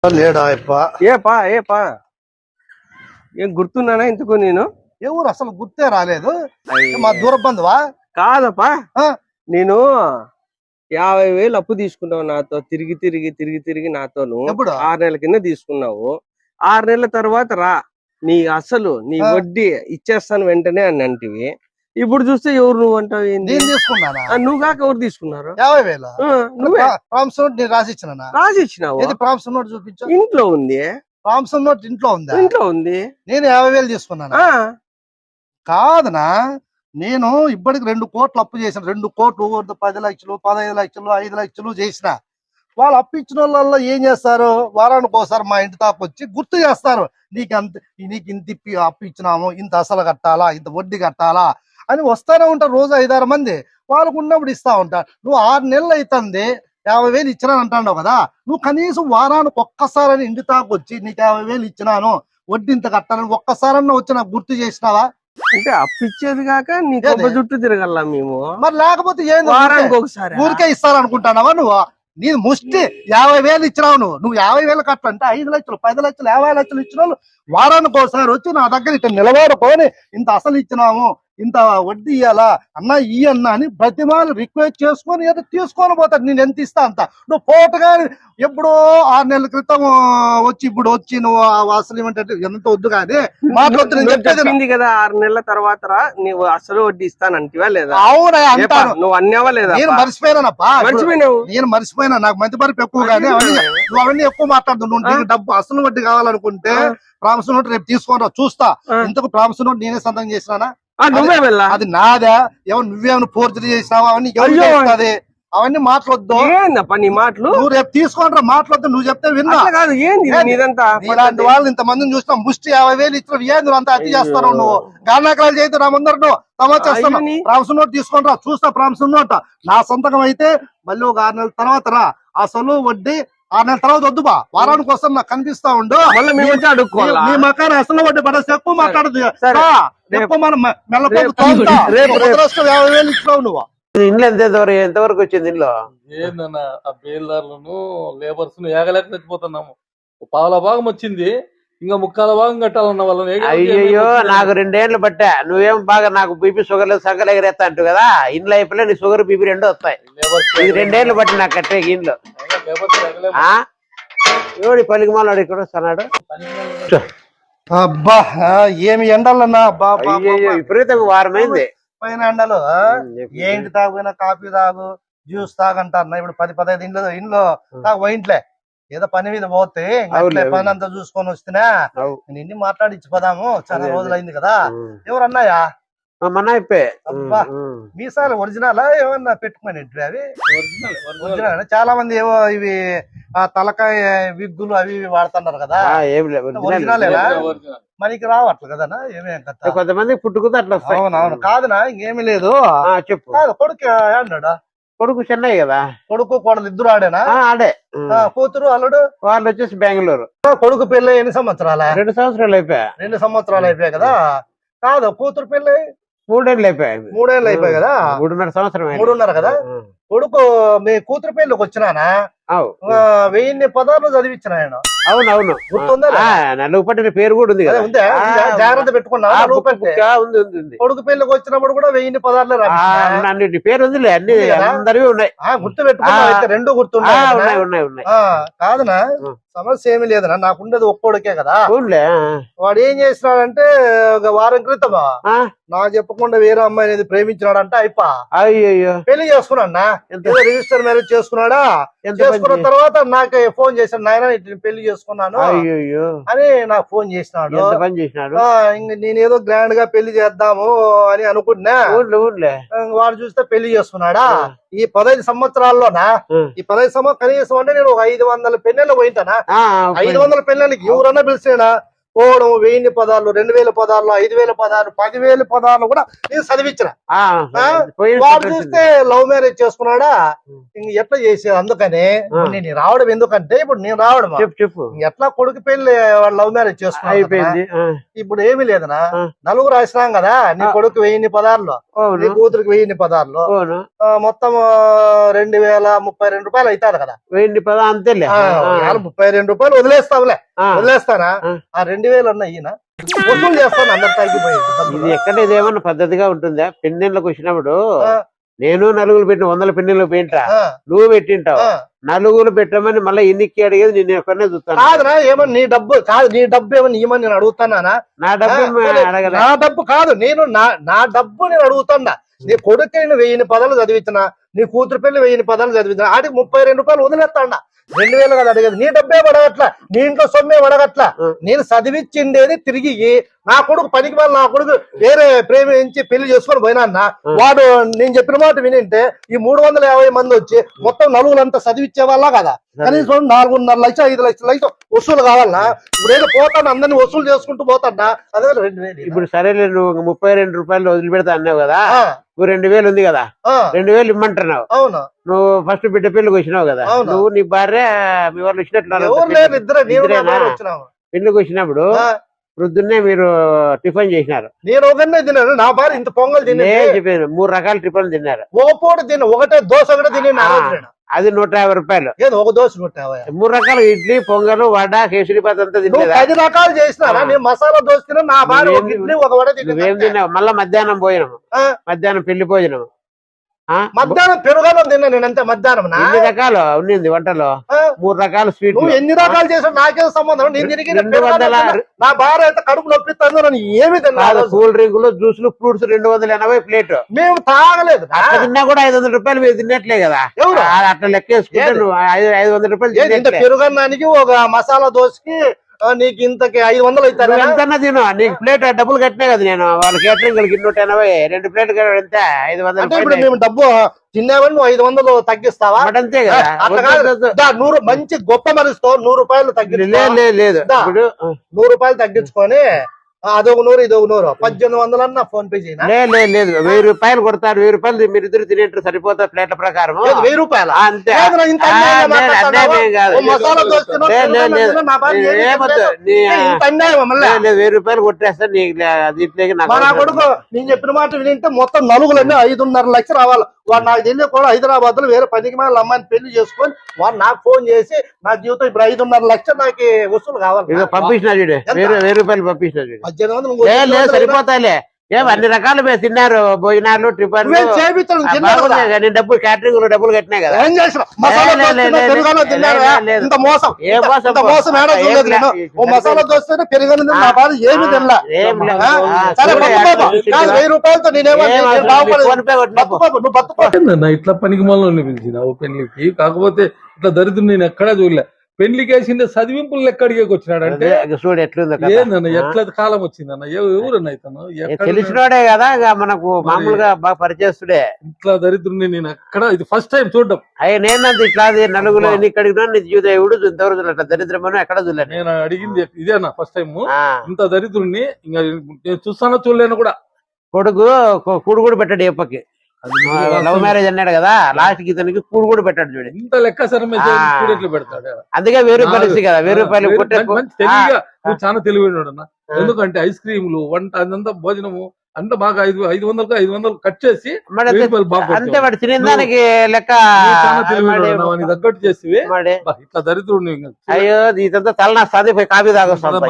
లేడా ఏపా ఏం గుర్తున్నానా ఇంతకు నేను ఎవరు అసలు గుర్తే రాలేదు. మా దూర బంధువా? కాదప్పా, నేను 50,000 అప్పు తీసుకున్నావు నాతో. తిరిగి నాతోను 6 నెలల కింద తీసుకున్నావు. 6 నెలల తర్వాత రా, నీ అసలు నీ వడ్డీ ఇచ్చేస్తాను వెంటనే అని అంటివి. ఇప్పుడు చూస్తే ఎవరు నువ్వు అంటావు? ఏంది నువ్వు కాక ఎవరు తీసుకున్నారు? 50,000 రాసిచ్చినావు. చూపించు. ఇంట్లో ఉంది. ఇంట్లో ఉంది. నేను 50,000 తీసుకున్నాను. కాదనా, నేను ఇప్పటికి 2 కోట్లు అప్పు చేసిన. 2 కోట్లు 10 లక్షలు 15 లక్షలు 5 లక్షలు చేసిన. వాళ్ళు అప్పు ఇచ్చిన వాళ్ళ ఏం చేస్తారు, వారానికి ఒకసారి మా ఇంటి తాపు వచ్చి గుర్తు చేస్తారు. నీకు ఇంత అప్పు ఇచ్చినాము, ఇంత అసలు కట్టాలా, ఇంత వడ్డీ కట్టాలా అని వస్తానే ఉంటారు. రోజు 5-6 మంది. వాళ్ళకు ఉన్నప్పుడు ఇస్తా ఉంటా. నువ్వు 6 నెలలు అవుతుంది 50,000 ఇచ్చినాను అంటావు కదా. నువ్వు కనీసం వారానికి ఒక్కసారి ఇంటి తాకు వచ్చి నీకు 50,000 ఇచ్చినాను, వడ్డీ ఇంత కట్టాలని ఒక్కసారన్నా వచ్చి నాకు గుర్తు చేసినావా? అంటే అప్పు ఇచ్చేది కాక నీకు చుట్టూ తిరగల్లా మేము. మరి లేకపోతే ఏంది, ఒకసారి ఊరికే ఇస్తారనుకుంటానావా నువ్వు? నీ ముష్టి 50,000 ఇచ్చినావు. నువ్వు 50,000 కట్టంటే 5 లక్షలు 10 లక్షలు 50 లక్షలు ఇచ్చిన వాళ్ళు వారానికి ఒకసారి వచ్చి నా దగ్గర ఇట్లా నిలబడుకొని ఇంత అసలు ఇచ్చినాము, ఇంత వడ్డీ ఇయ్యాలా అన్నా ఈ అన్నా అని ప్రతిమాలు రిక్వెస్ట్ చేసుకొని ఏదో తీసుకొని పోతాడు. నేను ఎంత ఇస్తా అంత. నువ్వు పోటగా ఎప్పుడో 6 నెలల క్రితం వచ్చి ఇప్పుడు వచ్చి నువ్వు అసలు ఏమంటే ఎంత వద్దు కానీ చెప్పింది కదా. 6 నెలల తర్వాత నువ్వు అసలు వడ్డీ ఇస్తానంటివా లేదా? అవునా అంటాను. నువ్వు అన్నావా లేదా? నేను మర్చిపోయినానప్పా. నేను మర్చిపోయినా. నాకు మంచి మరపు ఎక్కువ కానీ నువ్వు అవన్నీ ఎక్కువ మాట్లాడుతున్నావు. నువ్వు నీకు డబ్బు అసలు వడ్డీ కావాలనుకుంటే ప్రామిస్ నోట్ రేపు తీసుకొని చూస్తా. ఇంతకు ప్రామిస్ నోట్ నేనే సంతకం చేసినానా? అది నాదా? ఎవరు నువ్వేమైనా ఫోర్జరీ చేసినావా? అవన్నీ ఎవరు అవన్నీ మాట్లాడొద్దు. నీ మాటలు నువ్వు రేపు తీసుకుంటా మాట్లాడద్దు. నువ్వు చెప్తే విన్నా. ఇలాంటి వాళ్ళు ఇంతమందిని చూసినా ముష్టి 50,000 ఇచ్చిన ఏంది అంత అతి చేస్తాను నువ్వు? గానాకరాలు చేస్తే నా ముందర నువ్వు తమాచేస్తాను. ప్రామిస్ నోట్ తీసుకుంటా చూస్తా. ప్రామిస్ నోట్ నా సొంతకం అయితే మళ్ళీ ఒక 6 నెలల తర్వాత రా. అసలు వడ్డీ 6 నెలల తర్వాత వద్దు బా. వారానికి వస్తాను నాకు కనిపిస్తా ఉండు. నీ మకాన అసలు వడ్డీ పడేసి ఎక్కువ మాట్లాడదు. ఎక్కువ మనం మెల్లపోతు 50,000 ఇచ్చినావు నువ్వు. ఇంట్లో ఎంతవరకు వచ్చింది? ఇంట్లో ఏందన్నా ఆ బేల్దారులను లేబర్స్ ఏగలేక చచ్చిపోతున్నాము. పావుల భాగం వచ్చింది, ఇంకా 3/4 భాగం కట్టాలన్న వాళ్ళని. అయ్యో నాకు 2 ఏళ్ళు పట్టా. నువ్వేం బాగా నాకు బీపీ షుగర్ లేదు సంకలు ఎగరేస్తా అంటు కదా. ఇంట్లో అయిపోయి నీ షుగర్ బీపీ 2 వస్తాయి. ఇది 2 ఏళ్ళు పట్టి నాకు కట్టే ఇంట్లో. ఎవడి పలికిమాలాడు ఇక్కడ వస్తున్నాడు. అబ్బా ఏమి ఎండలన్నా విపరీతంగా వారమైంది. పైన ఎండలు ఏంటి తాగునా కాఫీ తాగు జ్యూస్ తాగంటారు. ఇప్పుడు 10-15 ఇంట్లో తాగు ఇంట్లే ఏదో పని మీద పోతే పని అంతా చూసుకొని వస్తున్నా. నిన్ను మాట్లాడిచ్చిపోదాము, చాలా రోజులైంది కదా. ఎవరన్నాయా? అబ్బా మీసాలు ఒరిజినల్ ఏమన్నా పెట్టుకుని అవి ఒరిజినల్. చాలా మంది ఏవో ఇవి తలకాయ విగ్గులు అవి వాడుతున్నారు కదా. ఒరిజినలేనా? మనకి రావట్లే కదా. ఏమేం కదా కొంతమంది పుట్టుకుతా అట్లా. అవునవును. కాదునా ఇంకేమీ లేదు. చెప్పు. కాదు కొడుకు అన్నాడా? కొడుకు చెన్నై కదా. కొడుకు కోడలు ఇద్దరు ఆడేనా? ఆడే. కూతురు అల్లుడు వాళ్ళు వచ్చేసి బెంగళూరు. కొడుకు పెళ్ళి ఎన్ని సంవత్సరాల? 2 సంవత్సరాలు అయిపోయా. 2 సంవత్సరాలు అయిపోయాయి కదా. కాదు కూతురు పెళ్ళి 3 ఏళ్ళు అయిపోయాయి. 3 ఏళ్ళు అయిపోయాయి కదా. 3.5 సంవత్సరం 3.5 కదా. కొడుకు మీ కూతురు పెళ్ళికి వచ్చినానా 1000 పదాలు చదివించిన ఆయన. అవునవును గుర్తుందా? నలుగు పట్టిన పేరు కూడా ఉంది కదా. జాగ్రత్త పెట్టుకున్నా. కొడుకు పెళ్లికి వచ్చినప్పుడు కూడా 1000 పదాలు అన్నిటి పేరు ఉందిలే. అన్ని అందరివి ఉన్నాయి. గుర్తు పెట్టుకున్నా. 2 గుర్తున్నాయి. కాదనా సమస్య ఏమి లేదనా. నాకుండేది ఒక్కోడికే కదా. వాడు ఏం చేసినాడంటే ఒక వారం క్రితమా నాకు చెప్పకుండా వేరే అమ్మాయి అనేది ప్రేమించినాడంటే అయ్యో పెళ్లి చేసుకున్నాడా. Register marriage చేసుకున్నాడా. చేసుకున్న తర్వాత నాకు ఫోన్ చేశాడు, నాయన పెళ్లి చేసుకున్నాను అని నాకు ఫోన్ చేసినాడు. ఇంక నేనేదో గ్రాండ్ గా పెళ్లి చేద్దాము అని అనుకున్నా. వాడు చూస్తే పెళ్లి చేసుకున్నాడా. ఈ 15 సంవత్సరాల్లోనా ఈ 15 సంవత్సరం కనీసం అంటే నేను ఒక 500 పెళ్ళిళ్ళు పోయింటానా. 500 పెళ్ళిళ్ళకి ఎవరన్నా పిలిచినా పోవడం 1000 పదాలు 2000 పదాలు 5000 పదాలు 10,000 పదాలు కూడా నేను చదివించిన. వాడు చూస్తే లవ్ మ్యారేజ్ చేసుకున్నాడా ఇంక ఎట్లా చేసేది. అందుకని నేను రావడం ఎందుకంటే ఇప్పుడు నేను రావడం చెప్పు ఎట్లా కొడుకు పెళ్లి లవ్ మ్యారేజ్ చేసుకున్నా అయిపోయింది. ఇప్పుడు ఏమీ లేదనా, నలుగురు రాసినాం కదా, నీ కొడుకు 1000 పదార్లు, నీ కూతురికి 1000 పదార్లు, మొత్తం 2032 రూపాయలు అవుతారు కదా. 1000 పదాలు అంతేలే. 32 రూపాయలు వదిలేస్తానా, ఆ 2000 అన్న ఈయన వసూలు చేస్తాను. అందరు తగ్గిపోయింది. ఇది ఎక్కడ ఇదేమన్నా పద్ధతిగా ఉంటుందా? పెన్నెళ్ళకి వచ్చినప్పుడు నేను నలుగురు పెట్టిన 100 పెన్నెళ్ళు పెయింటా, నువ్వు పెట్టింటావు. నలుగురు పెట్టమని మళ్ళీ ఎన్నికి అడిగేది నేను ఎక్కడనే చూస్తాను. కాదురా, ఏమన్నా నీ డబ్బు కాదు, నీ డబ్బు ఏమన్నా ఇవ్వమని నేను అడుగుతానా? నా డబ్బు అడగదా? నా డబ్బు కాదు, నేను నా డబ్బు నేను అడుగుతున్నా. నీ కొడుకు 1000 పదాలు చదివించిన, నీ కూతురు పెళ్లి 1000 పదాలు చదివించిన, ఆడికి 32 రూపాయలు వదిలేస్తాడా. 2000 కదా అడిగేది. నీ డబ్బే పడగట్లా, నీ ఇంట్లో సొమ్మే పడగట్లా. నేను చదివించిండేది తిరిగి నా కొడుకు పనికి వాళ్ళు నా కొడుకు వేరే ప్రేమించి పెళ్లి చేసుకొని పోయినా అన్న, వాడు నేను చెప్పిన మాట వినింటే ఈ 350 మంది వచ్చి మొత్తం నలుగురంతా చదివించే వాళ్ళ కదా. కనీసం 4.5 లక్షలు 5 లక్షలు వసూలు కావాలన్నా. ఇప్పుడు ఏదో పోతాను అందరినీ వసూలు చేసుకుంటూ పోతాడా. అదే 2000. ఇప్పుడు సరేలే, నువ్వు 32 రూపాయలు వదిలిపెడతా అన్నావు కదా, నువ్వు 2000 ఉంది కదా, 2000 ఇమ్మంటున్నావు. అవును, నువ్వు ఫస్ట్ బిడ్డ పెళ్లికి వచ్చినావు కదా, నువ్వు నీ భార్య మీ వాళ్ళు వచ్చినట్లు పెళ్లికి వచ్చినప్పుడు ప్రొద్దున్నే మీరు టిఫిన్ చేసినారు. నేను ఒకనే తిన్నాను, నా భార్య ఇంత పొంగల్ చెప్పాను. 3 రకాల టిఫిన్ తిన్నారు. ఓ పూట తిన్న, ఒకటే దోశ కూడా తిని అది 150 రూపాయలు. ఒక దోశ 150. 3 రకాల ఇడ్లీ, పొంగల్, వడ, కేసరిబాత్ అంతా తిన్నా. 10 రకాలు చేసినారా? నేను మసాలా దోశ తిన్నా, నా భార్య ఒక ఇడ్లీ ఒక వడ నువ్వేం తిన్నావు? మళ్ళా మధ్యాహ్నం భోజనం, మధ్యాహ్నం పెళ్లి భోజనం, మధ్యాహ్నం పెరుగన్నం తిన్నా నేను అంతే. మధ్యాహ్నం 2 రకాలు ఉన్నింది వంటలో, 3 రకాల స్వీట్. నువ్వు ఎన్ని రకాలు చేసావు నాకేం సంబంధం? నేను తిరిగి 200 నా భార్య అయితే కడుపు నొప్పిస్తాను, నన్ను ఏమి తిన్నా. కూల్ డ్రింకులు, జ్యూసులు, ఫ్రూట్స్ 280 ప్లేట్. మేము తాగలేదు. తిన్నా కూడా 500 రూపాయలు మీరు తిన్నట్లే కదా. అట్లా లెక్కేసుకుంటే నువ్వు 500 రూపాయలు. పెరుగన్నానికి ఒక మసాలా దోశకి నీకు ఇంతకి 500 అవుతారు. ఎంతన్నా తిను, నీకు ప్లేట్ డబ్బులు కట్టినా కదా నేను. వాళ్ళ కేటరింగ్ 280, 2 ప్లేట్ ఎంత 500. ఇప్పుడు మేము డబ్బు తిన్నామని నువ్వు 500 తగ్గిస్తావా? అంతే కదా. 100 మంచి గొప్ప మనిషితో 100 రూపాయలు తగ్గించు. లేదు, 100 రూపాయలు తగ్గించుకొని అదొక 100 ఇదొక 100 1800 అన్న ఫోన్ పే చేయనా? లేదు 1000 రూపాయలు కొడతారు. 1000 రూపాయలు మీరు ఇద్దరు తినేట్టు సరిపోతారు ప్లేట్ల ప్రకారం. 1000 రూపాయలు అంతే. మసాలా దోశ 1000 రూపాయలు కొట్టేస్తారు నీకు. దీంట్లోకి నా కొడుకు నేను చెప్పిన మాట వింటే మొత్తం నలుగులన్నీ 5.5 లక్షలు రావాలి. వాడు నాకు తెలియ కూడా హైదరాబాద్ లో వేరే 10 మంది అమ్మాయిని పెళ్లి చేసుకొని వాడు నాకు ఫోన్ చేసి నా జీవితం ఇప్పుడు 5.5 లక్షలు నాకు వసూలు కావాలి. పంపించిన చూడు, 1000 రూపాయలు పంపించిన చూడు. 1800 సరిపోతాయిలే. అన్ని రకాలు మీరు తిన్నారు, భోజనాలు, టిఫిన్. నేను డబ్బులు క్యాటరింగ్ డబ్బులు కట్టినా కదా. మసాలా దోశ పెరుగను నా బాధ ఏమి తినలా. 1000 రూపాయలతో నేనేమో ఇట్లా పనికి మళ్ళీ పిలిచినావు పెళ్లికి. కాకపోతే ఇట్లా దరిద్రం నేను ఎక్కడా చూడలే. పెళ్లికి వేసిండే చదివింపులు లెక్క అడిగేకి వచ్చినాడు అంటే చూడు ఎట్లుంది. ఏందన్న ఎట్లా కాలం వచ్చిందన్న? ఎవరన్నా ఇతను తెలిసినోడే కదా, మనకు మామూలుగా బాగా పరిచయస్తుడే. ఇట్లా దరిద్రుని నేను ఎక్కడ ఇది ఫస్ట్ టైం చూడడం. నేనంత ఇట్లా నలుగురు ఎన్ని అడిగినా నీ జీవితం ఇంతవరకు అట్లా దరిద్రమని ఎక్కడ చూడలేదు. నేను అడిగింది ఇదేనా ఫస్ట్ టైం. ఇంత దరిద్రుని ఇంకా నేను చూస్తానో చూడలేను కూడా. కొడుకు కూడు కూడా పెట్టాడు ఎప్పకి. లవ్ మ్యారేజ్ అన్నాడు కదా, లాస్ట్ కి ఇతనికి కూడు కూడా పెట్టాడు చూడు. ఇంత లెక్క సరే పెడతాడు. అందుకే 1000 రూపాయలు ఇస్తుంది కదా. 1000 రూపాయలు నువ్వు చాలా తెలివైనడు అన్న. ఎందుకంటే ఐస్ క్రీములు, వంట, అదంతా భోజనము అంతా బాగా 500 కట్ చేసి అంతే వాడు తినేదానికి లెక్క తగ్గట్టు చేసి ఇట్లా దరిద్రుడు. అయ్యో ఇదంతా తలనాస్తుంది, పోయి కాఫీ తాగొస్తాను.